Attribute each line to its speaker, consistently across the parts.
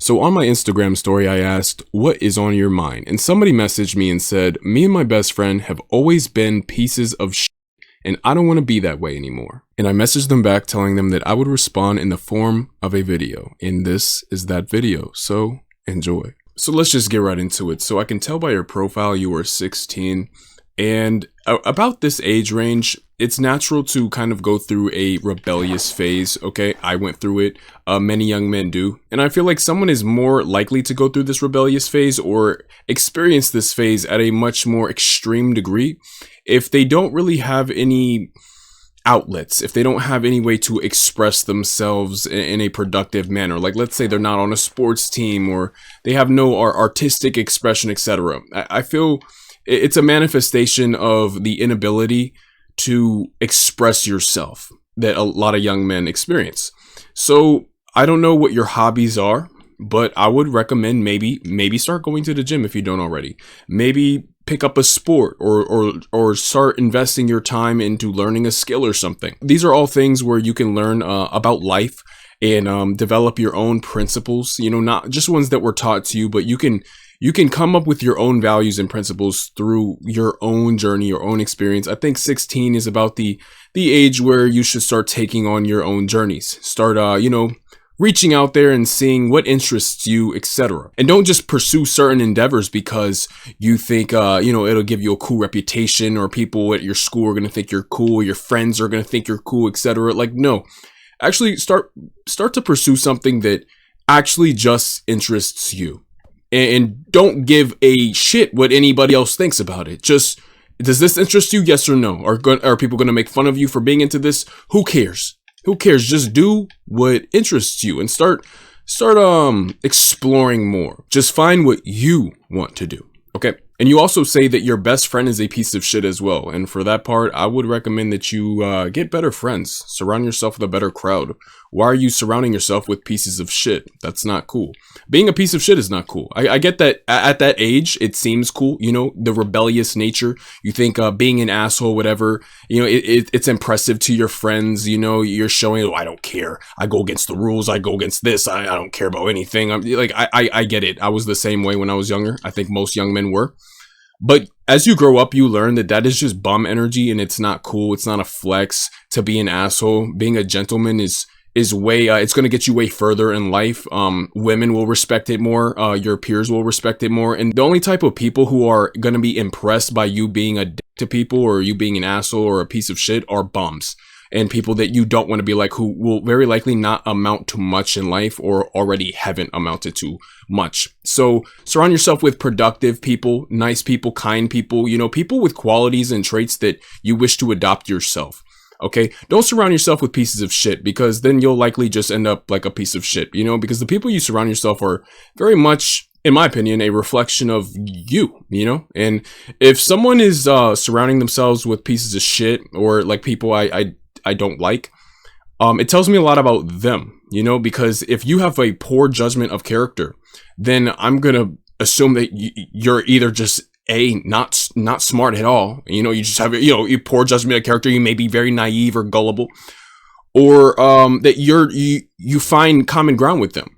Speaker 1: So on my Instagram story, I asked, what is on your mind? And somebody messaged me and said, me and my best friend have always been pieces of shit, and I don't want to be that way anymore. And I messaged them back telling them that I would respond in the form of a video. And this is that video. So enjoy. So let's just get right into it. So I can tell by your profile you are 16. And about this age range, it's natural to kind of go through a rebellious phase, okay? I went through it, many young men do. And I feel like someone is more likely to go through this rebellious phase or experience this phase at a much more extreme degree if they don't really have any outlets, if they don't have any way to express themselves in a productive manner. Like, let's say they're not on a sports team or they have no artistic expression, etc. I feel it's a manifestation of the inability to express yourself that a lot of young men experience. So I don't know what your hobbies are, but I would recommend maybe start going to the gym if you don't already. Maybe pick up a sport or start investing your time into learning a skill or something. These are all things where you can learn about life and develop your own principles, you know, not just ones that were taught to you, but you can come up with your own values and principles through your own journey, your own experience. I think 16 is about the age where you should start taking on your own journeys. Start, reaching out there and seeing what interests you, etc. And don't just pursue certain endeavors because you think, it'll give you a cool reputation or people at your school are going to think you're cool, your friends are going to think you're cool, etc. Like, no, actually start to pursue something that actually just interests you. And don't give a shit what anybody else thinks about it. Just, does this interest you? Yes or no? Are people going to make fun of you for being into this? Who cares? Who cares? Just do what interests you and start exploring more. Just find what you want to do. Okay. And you also say that your best friend is a piece of shit as well. And for that part, I would recommend that you get better friends. Surround yourself with a better crowd. Why are you surrounding yourself with pieces of shit? That's not cool. Being a piece of shit is not cool. I get that at that age, it seems cool. You know, the rebellious nature. You think being an asshole, whatever, you know, it's impressive to your friends. You know, you're showing, oh, I don't care. I go against the rules. I go against this. I don't care about anything. I get it. I was the same way when I was younger. I think most young men were. But as you grow up, you learn that is just bum energy and it's not cool. It's not a flex to be an asshole. Being a gentleman is way, it's going to get you way further in life. Women will respect it more. Your peers will respect it more. And the only type of people who are going to be impressed by you being a dick to people or you being an asshole or a piece of shit are bums. And people that you don't want to be like, who will very likely not amount to much in life or already haven't amounted to much. So surround yourself with productive people, nice people, kind people, you know, people with qualities and traits that you wish to adopt yourself. Okay. Don't surround yourself with pieces of shit because then you'll likely just end up like a piece of shit, you know, because the people you surround yourself are very much, in my opinion, a reflection of you, you know. And if someone is surrounding themselves with pieces of shit or like people I don't like, it tells me a lot about them, you know, because if you have a poor judgment of character, then I'm going to assume that you're either just not smart at all. You know, you just have, you poor judgment of character. You may be very naive or gullible, or that you find common ground with them.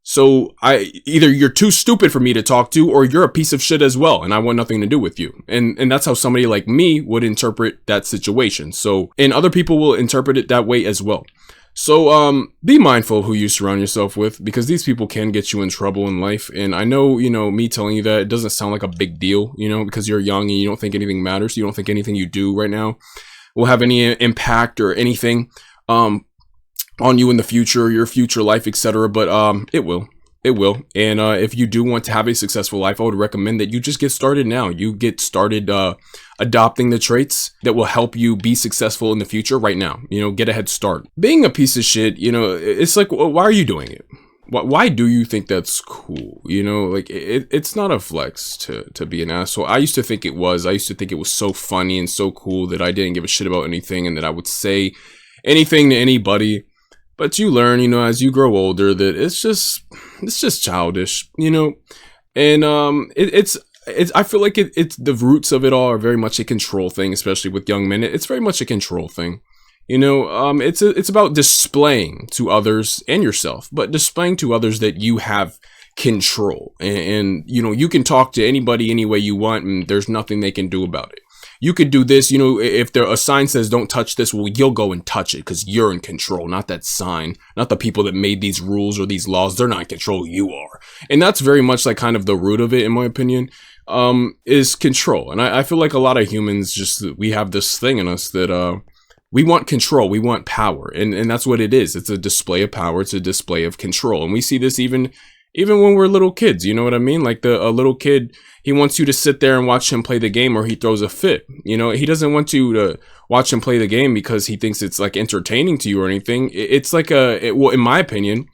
Speaker 1: So either you're too stupid for me to talk to, or you're a piece of shit as well, and I want nothing to do with you. And that's how somebody like me would interpret that situation. So, and other people will interpret it that way as well. So, be mindful who you surround yourself with, because these people can get you in trouble in life. And I know, me telling you that, it doesn't sound like a big deal, because you're young and you don't think anything matters. You don't think anything you do right now will have any impact or anything, on you in the future, your future life, etc. But it will. And if you do want to have a successful life, I would recommend that you just get started now. You get started adopting the traits that will help you be successful in the future right now. Get a head start. Being a piece of shit, it's like, why are you doing it? Why do you think that's cool? It's not a flex to be an asshole. I used to think it was. I used to think it was so funny and so cool that I didn't give a shit about anything and that I would say anything to anybody. But you learn, as you grow older, that it's just childish, and it's I feel like it's the roots of it all are very much a control thing, especially with young men. It's very much a control thing. It's about displaying to others and yourself, but displaying to others that you have control, and you can talk to anybody any way you want, and there's nothing they can do about it. You could do this, if there a sign says don't touch this, well, you'll go and touch it because you're in control, not that sign, not the people that made these rules or these laws. They're not in control, you are. And that's very much like kind of the root of it, in my opinion, is control. And I feel like a lot of humans we have this thing in us that we want control, we want power, and that's what it is. It's a display of power, it's a display of control. And we see this even when we're little kids, you know what I mean? Like a little kid, he wants you to sit there and watch him play the game, or he throws a fit. He doesn't want you to watch him play the game because he thinks it's like entertaining to you or anything. It's like well, in my opinion,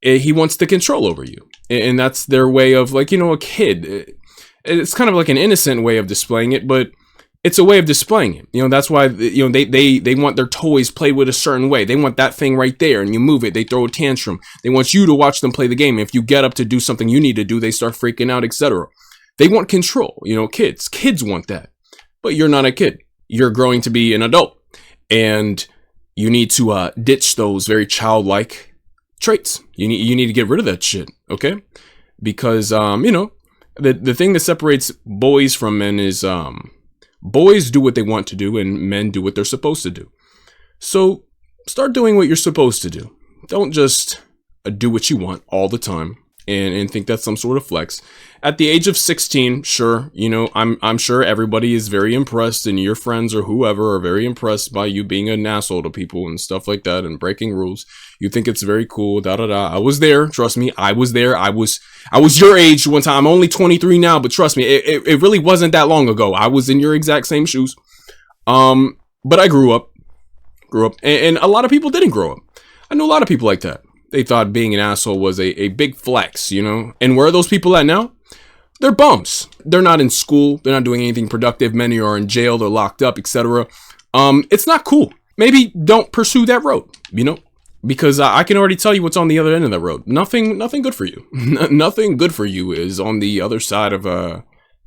Speaker 1: he wants the control over you. And that's their way of, like, a kid. It's kind of like an innocent way of displaying it, but it's a way of displaying it. That's why, they want their toys played with a certain way. They want that thing right there, and you move it, they throw a tantrum. They want you to watch them play the game. If you get up to do something you need to do, they start freaking out, etc. They want control. Kids want that. But you're not a kid. You're growing to be an adult. And you need to ditch those very childlike traits. You need to get rid of that shit, okay? Because, the thing that separates boys from men is, boys do what they want to do, and men do what they're supposed to do. So start doing what you're supposed to do. Don't just do what you want all the time and think that's some sort of flex. At the age of 16, sure, I'm sure everybody is very impressed, and your friends or whoever are very impressed by you being an asshole to people and stuff like that and breaking rules. You think it's very cool, I was there, trust me, I was there. I was your age one time. I'm only 23 now, but trust me, it really wasn't that long ago. I was in your exact same shoes. But I grew up, and a lot of people didn't grow up. I know a lot of people like that. They thought being an asshole was a big flex, And where are those people at now? They're bums. They're not in school. They're not doing anything productive. Many are in jail. They're locked up, etc. It's not cool. Maybe don't pursue that road, because I can already tell you what's on the other end of that road. Nothing good for you. Nothing good for you is on the other side of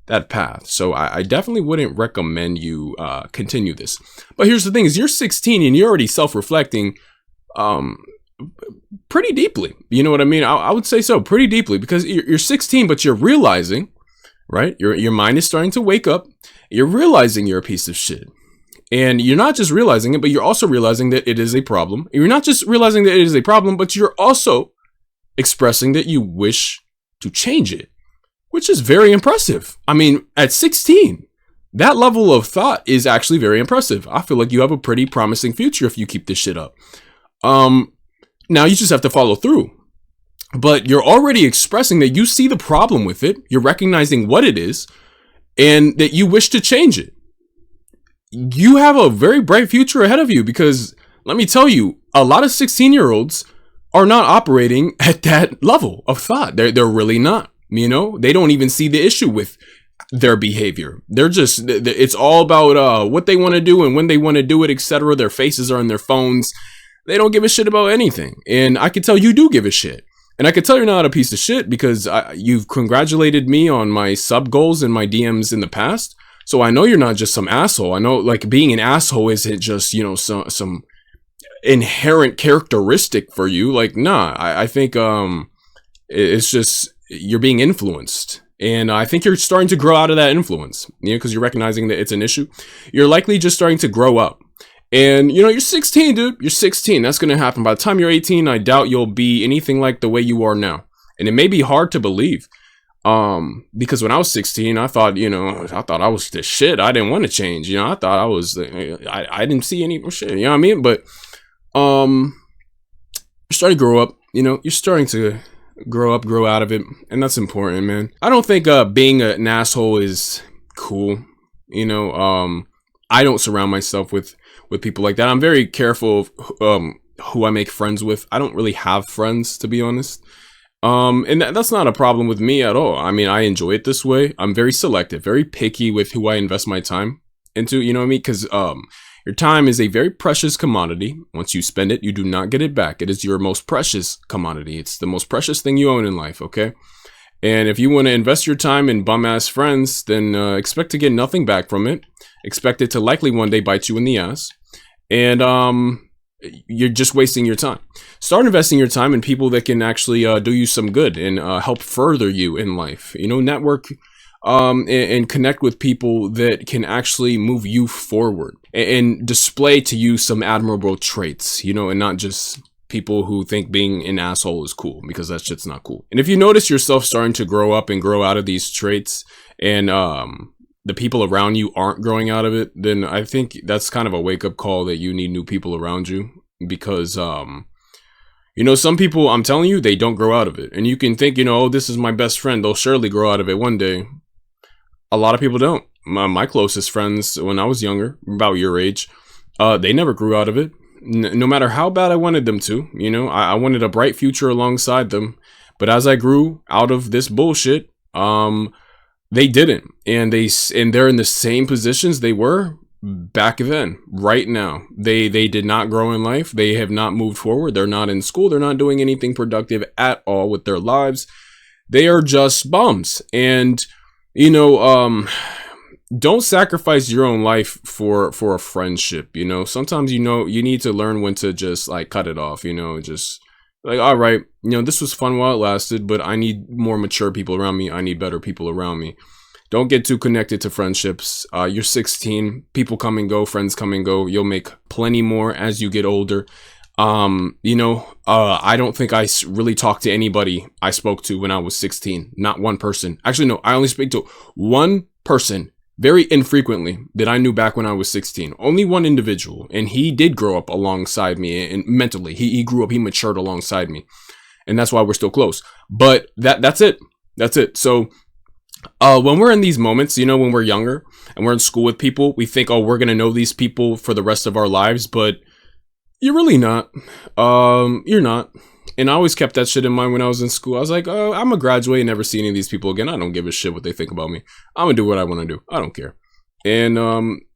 Speaker 1: that path. So I definitely wouldn't recommend you continue this. But here's the thing: is you're 16 and you're already self-reflecting pretty deeply. You know what I mean? I would say so, pretty deeply, because you're 16, but you're realizing, right? Your mind is starting to wake up. You're realizing you're a piece of shit. And you're not just realizing it, but you're also realizing that it is a problem. You're not just realizing that it is a problem, but you're also expressing that you wish to change it, which is very impressive. I mean, at 16, that level of thought is actually very impressive. I feel like you have a pretty promising future if you keep this shit up. Now you just have to follow through. But you're already expressing that you see the problem with it. You're recognizing what it is and that you wish to change it. You have a very bright future ahead of you, because let me tell you, a lot of 16-year-olds are not operating at that level of thought. They're really not, they don't even see the issue with their behavior. It's all about what they want to do and when they want to do it, etc. Their faces are on their phones. They don't give a shit about anything. And I can tell you do give a shit. And I can tell you're not a piece of shit because you've congratulated me on my sub goals and my DMs in the past. So I know you're not just some asshole. I know, like, being an asshole isn't just, some inherent characteristic for you. Like, nah, I think it's just you're being influenced. And I think you're starting to grow out of that influence, because you're recognizing that it's an issue. You're likely just starting to grow up. And, you're 16, dude. You're 16. That's going to happen. By the time you're 18, I doubt you'll be anything like the way you are now. And it may be hard to believe. Because when I was 16, I thought, I was the shit. I didn't want to change. I thought I was, I didn't see any shit. You know what I mean? But, you're starting to grow up, you're starting to grow out of it. And that's important, man. I don't think, being an asshole is cool. I don't surround myself with people like that. I'm very careful of, who I make friends with. I don't really have friends, to be honest. And that's not a problem with me at all. I mean, I enjoy it this way. I'm very selective, very picky with who I invest my time into, you know what I mean? Because your time is a very precious commodity. Once you spend it, you do not get it back. It is your most precious commodity. It's the most precious thing you own in life, okay? And if you want to invest your time in bum-ass friends, then expect to get nothing back from it. Expect it to likely one day bite you in the ass. and you're just wasting your time. Start investing your time in people that can actually do you some good and help further you in life. You know, network and connect with people that can actually move you forward and display to you some admirable traits, you know, and not just people who think being an asshole is cool, because that shit's not cool. And if you notice yourself starting to grow up and grow out of these traits, and the people around you aren't growing out of it, then I think that's kind of a wake-up call that you need new people around you. Because you know, some people, I'm telling you, they don't grow out of it. And you can think, you know, oh, this is my best friend, they'll surely grow out of it one day. A lot of people don't. My closest friends when I was younger, about your age, they never grew out of it. No matter how bad I wanted them to, you know, I wanted a bright future alongside them. But as I grew out of this bullshit, they didn't. And they're in the same positions they were back then, right now. They did not grow in life. They have not moved forward. They're not in school. They're not doing anything productive at all with their lives. They are just bums. And you know, don't sacrifice your own life for a friendship. You know, sometimes, you know, you need to learn when to just like cut it off, you know, just like, all right, you know, this was fun while it lasted, but I need more mature people around me. I need better people around me. Don't get too connected to friendships. You're 16, people come and go, friends come and go. You'll make plenty more as you get older. You know, I don't think I really talked to anybody I spoke to when I was 16. Not one person. Actually, no, I only speak to one person very infrequently that I knew back when I was 16. Only one individual. And he did grow up alongside me, and mentally he grew up, he matured alongside me. And that's why we're still close. But that's it. That's it. So, when we're in these moments, you know, when we're younger and we're in school with people, we think, oh, we're going to know these people for the rest of our lives, but you're really not. You're not. And I always kept that shit in mind when I was in school. I was like, oh, I'm gonna graduate and never see any of these people again. I don't give a shit what they think about me. I'm gonna do what I want to do. I don't care. And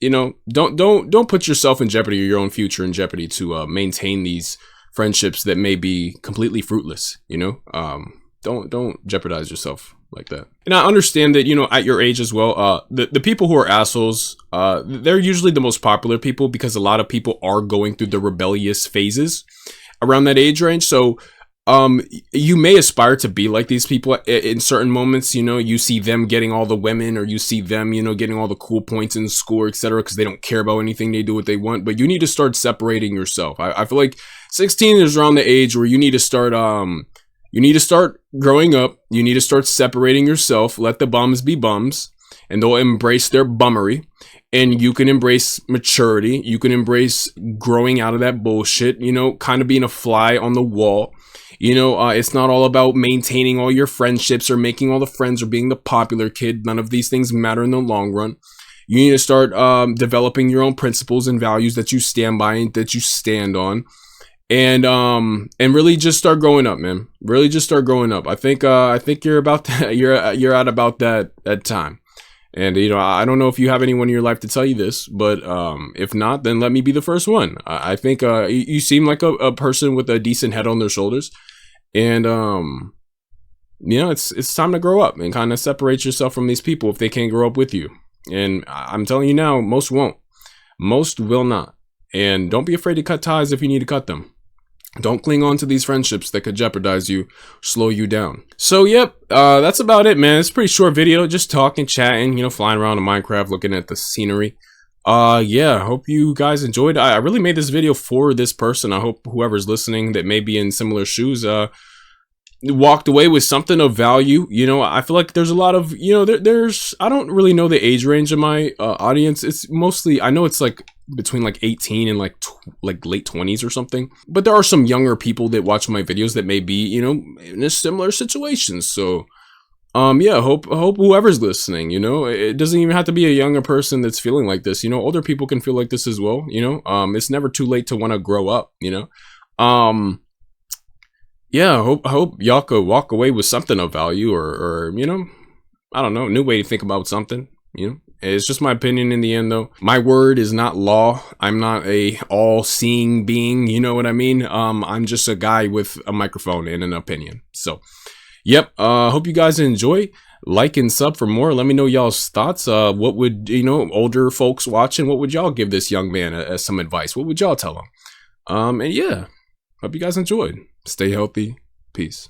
Speaker 1: you know, don't put yourself in jeopardy or your own future in jeopardy to maintain these friendships that may be completely fruitless. You know, don't jeopardize yourself like that. And I understand that, you know, at your age as well, the people who are assholes, they're usually the most popular people, because a lot of people are going through the rebellious phases around that age range. So you may aspire to be like these people in certain moments. You know, you see them getting all the women, or you see them, you know, getting all the cool points in school, etc., because they don't care about anything. They do what they want. But you need to start separating yourself. I feel like 16 is around the age where you need to start growing up. You need to start separating yourself. Let the bums be bums, and they'll embrace their bummery. And you can embrace maturity. You can embrace growing out of that bullshit, you know, kind of being a fly on the wall. You know, it's not all about maintaining all your friendships or making all the friends or being the popular kid. None of these things matter in the long run. You need to start developing your own principles and values that you stand by and that you stand on. And really just start growing up, man. Really just start growing up. I think you're about that. You're at about that time. And, you know, I don't know if you have anyone in your life to tell you this, but if not, then let me be the first one. I think you seem like a person with a decent head on their shoulders. And, you know, it's time to grow up and kind of separate yourself from these people if they can't grow up with you. And I'm telling you now, most won't. Most will not. And don't be afraid to cut ties if you need to cut them. Don't cling on to these friendships that could jeopardize you, slow you down. So, yep, that's about it, man. It's a pretty short video, just talking, chatting, you know, flying around in Minecraft, looking at the scenery. Yeah, hope you guys enjoyed. I really made this video for this person. I hope whoever's listening that may be in similar shoes, walked away with something of value. You know, I feel like there's a lot of, you know, there's, I don't really know the age range of my audience. It's mostly, I know it's like between like 18 and like late 20s or something. But there are some younger people that watch my videos that may be, you know, in a similar situation. So, yeah, hope whoever's listening, you know, it doesn't even have to be a younger person that's feeling like this. You know, older people can feel like this as well. You know, it's never too late to want to grow up, you know. Yeah, I hope y'all could walk away with something of value, or, you know, I don't know, new way to think about something, you know. It's just my opinion in the end, though. My word is not law. I'm not a all-seeing being, you know what I mean? I'm just a guy with a microphone and an opinion. So, yep, hope you guys enjoy. Like and sub for more. Let me know y'all's thoughts. What would, older folks watching, what would y'all give this young man as some advice? What would y'all tell him? And yeah, hope you guys enjoyed. Stay healthy. Peace.